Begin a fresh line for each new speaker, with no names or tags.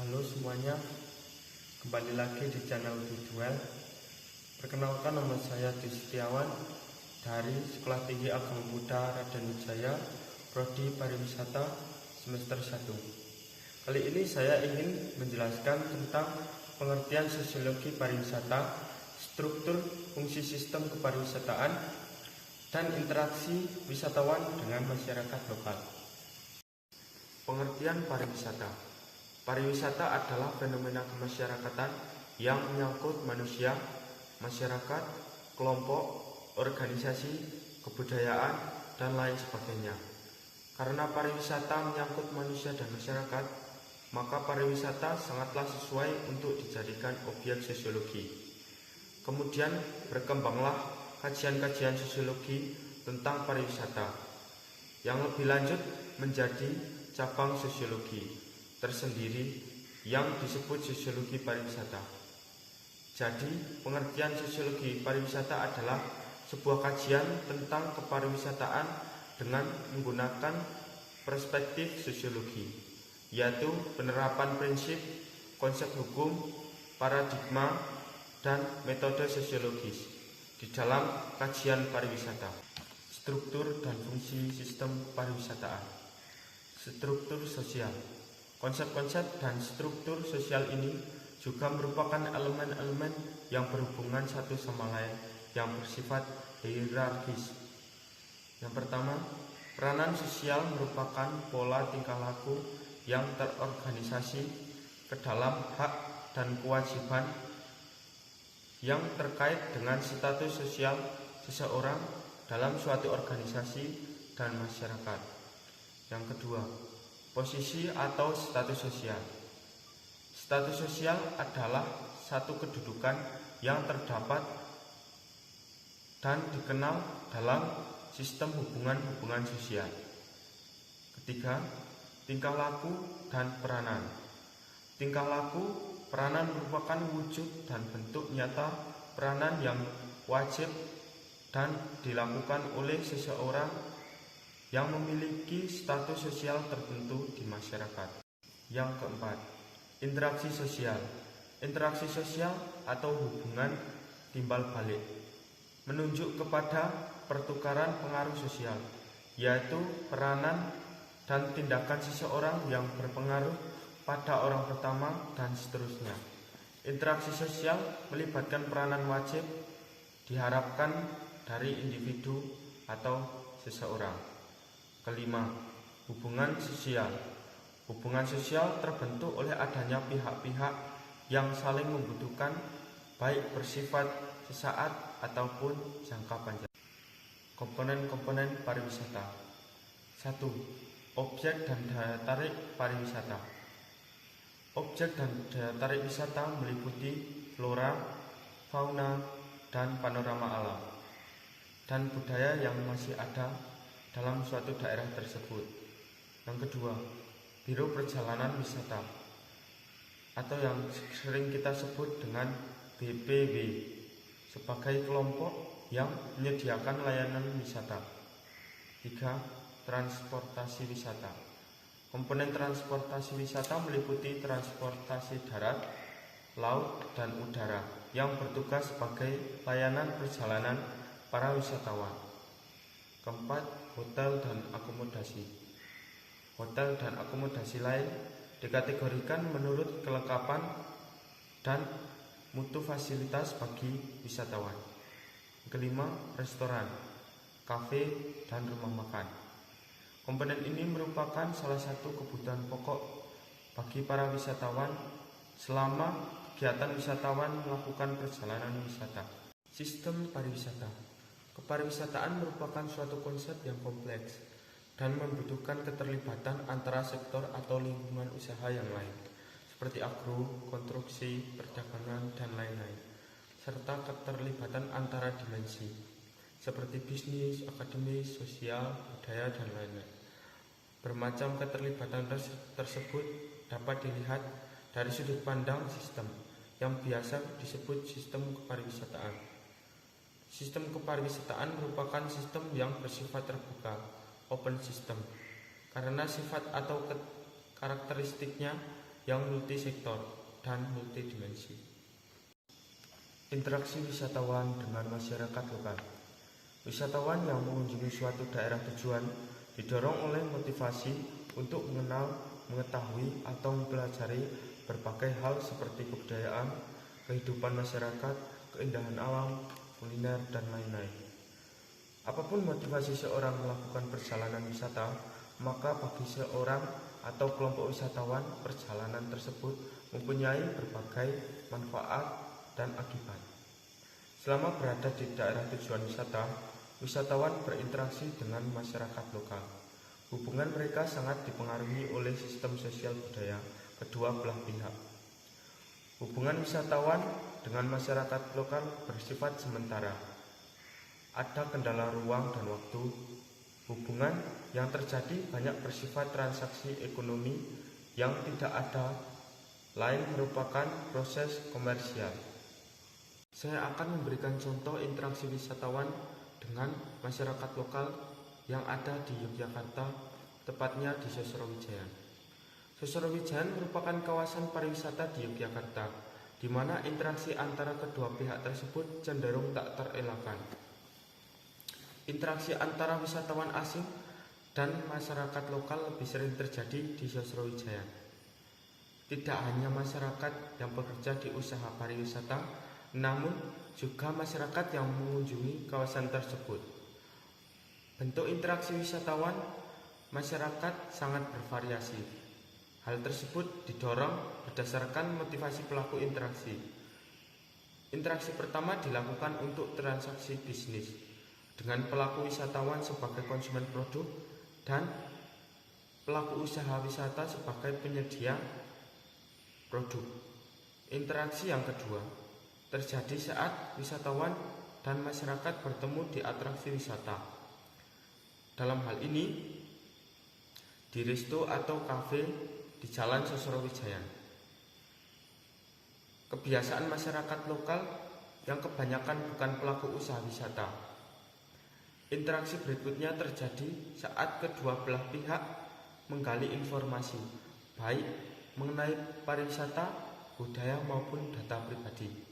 Halo semuanya, kembali lagi di channel Tujuan. Perkenalkan, nama saya Dwi Setiawan dari Sekolah Tinggi Agama Buddha Raden Wijaya, Prodi Pariwisata semester 1. Kali ini saya ingin menjelaskan tentang pengertian sosiologi pariwisata, struktur fungsi sistem kepariwisataan, dan interaksi wisatawan dengan masyarakat lokal. Pengertian pariwisata. Pariwisata adalah fenomena kemasyarakatan yang menyangkut manusia, masyarakat, kelompok, organisasi, kebudayaan, dan lain sebagainya. Karena pariwisata menyangkut manusia dan masyarakat, maka pariwisata sangatlah sesuai untuk dijadikan objek sosiologi. Kemudian berkembanglah kajian-kajian sosiologi tentang pariwisata, yang lebih lanjut menjadi cabang sosiologi tersendiri yang disebut sosiologi pariwisata. Jadi, pengertian sosiologi pariwisata adalah sebuah kajian tentang kepariwisataan dengan menggunakan perspektif sosiologi, yaitu penerapan prinsip, konsep hukum, paradigma, dan metode sosiologis di dalam kajian pariwisata. Struktur dan fungsi sistem pariwisataan. Struktur sosial. Konsep-konsep dan struktur sosial ini juga merupakan elemen-elemen yang berhubungan satu sama lain yang bersifat hierarkis. Yang pertama, peranan sosial merupakan pola tingkah laku yang terorganisasi ke dalam hak dan kewajiban yang terkait dengan status sosial seseorang dalam suatu organisasi dan masyarakat. Yang kedua, posisi atau status sosial. Status sosial adalah satu kedudukan yang terdapat dan dikenal dalam sistem hubungan-hubungan sosial. Ketiga, tingkah laku dan peranan. Tingkah laku, peranan merupakan wujud dan bentuk nyata peranan yang wajib dan dilakukan oleh seseorang yang memiliki status sosial tertentu di masyarakat. Yang keempat, interaksi sosial. Interaksi sosial atau hubungan timbal balik menunjuk kepada pertukaran pengaruh sosial, yaitu peranan dan tindakan seseorang yang berpengaruh pada orang pertama dan seterusnya. Interaksi sosial melibatkan peranan wajib diharapkan dari individu atau seseorang. Kelima, hubungan sosial. Hubungan sosial terbentuk oleh adanya pihak-pihak yang saling membutuhkan, baik bersifat sesaat ataupun jangka panjang. Komponen-komponen pariwisata. 1. Objek dan daya tarik pariwisata. Objek dan daya tarik wisata meliputi flora, fauna, dan panorama alam, dan budaya yang masih ada dalam suatu daerah tersebut. Yang kedua, biro perjalanan wisata atau yang sering kita sebut dengan BPW sebagai kelompok yang menyediakan layanan wisata. 3. Transportasi wisata. Komponen transportasi wisata meliputi transportasi darat, laut, dan udara yang bertugas sebagai layanan perjalanan para wisatawan. Keempat, hotel dan akomodasi. Hotel dan akomodasi lain dikategorikan menurut kelengkapan dan mutu fasilitas bagi wisatawan. Kelima, restoran, kafe, dan rumah makan. Komponen ini merupakan salah satu kebutuhan pokok bagi para wisatawan selama kegiatan wisatawan melakukan perjalanan wisata. Sistem pariwisata. Kepariwisataan merupakan suatu konsep yang kompleks dan membutuhkan keterlibatan antara sektor atau lingkungan usaha yang lain, seperti agro, konstruksi, perdagangan, dan lain-lain, serta keterlibatan antara dimensi, seperti bisnis, akademis, sosial, budaya, dan lain-lain. Bermacam keterlibatan tersebut dapat dilihat dari sudut pandang sistem, yang biasa disebut sistem kepariwisataan. Sistem kepariwisataan merupakan sistem yang bersifat terbuka, open system, karena sifat atau karakteristiknya yang multisektor dan multidimensi. Interaksi wisatawan dengan masyarakat lokal. Wisatawan yang mengunjungi suatu daerah tujuan didorong oleh motivasi untuk mengenal, mengetahui, atau mempelajari berbagai hal seperti kebudayaan, kehidupan masyarakat, keindahan alam, kuliner, dan lain-lain. Apapun motivasi seorang melakukan perjalanan wisata, maka bagi seorang atau kelompok wisatawan, perjalanan tersebut mempunyai berbagai manfaat dan akibat. Selama berada di daerah tujuan wisata, wisatawan berinteraksi dengan masyarakat lokal. Hubungan mereka sangat dipengaruhi oleh sistem sosial budaya kedua belah pihak. Hubungan wisatawan dengan masyarakat lokal bersifat sementara. Ada kendala ruang dan waktu. Hubungan yang terjadi banyak bersifat transaksi ekonomi yang tidak ada lain merupakan proses komersial. Saya akan memberikan contoh interaksi wisatawan dengan masyarakat lokal yang ada di Yogyakarta, tepatnya di Sosrawijayan. Sosrawijayan merupakan kawasan pariwisata di Yogyakarta, di mana interaksi antara kedua pihak tersebut cenderung tak terelakkan. Interaksi antara wisatawan asing dan masyarakat lokal lebih sering terjadi di Sosrawijayan. Tidak hanya masyarakat yang bekerja di usaha pariwisata, namun juga masyarakat yang mengunjungi kawasan tersebut. Bentuk interaksi wisatawan masyarakat sangat bervariasi. Hal tersebut didorong berdasarkan motivasi pelaku interaksi. Interaksi pertama dilakukan untuk transaksi bisnis, dengan pelaku wisatawan sebagai konsumen produk dan pelaku usaha wisata sebagai penyedia produk. Interaksi yang kedua terjadi saat wisatawan dan masyarakat bertemu di atraksi wisata. Dalam hal ini, di resto atau kafe di Jalan Sosrawijayan. Kebiasaan masyarakat lokal yang kebanyakan bukan pelaku usaha wisata. Interaksi berikutnya terjadi saat kedua belah pihak menggali informasi, baik mengenai pariwisata, budaya maupun data pribadi.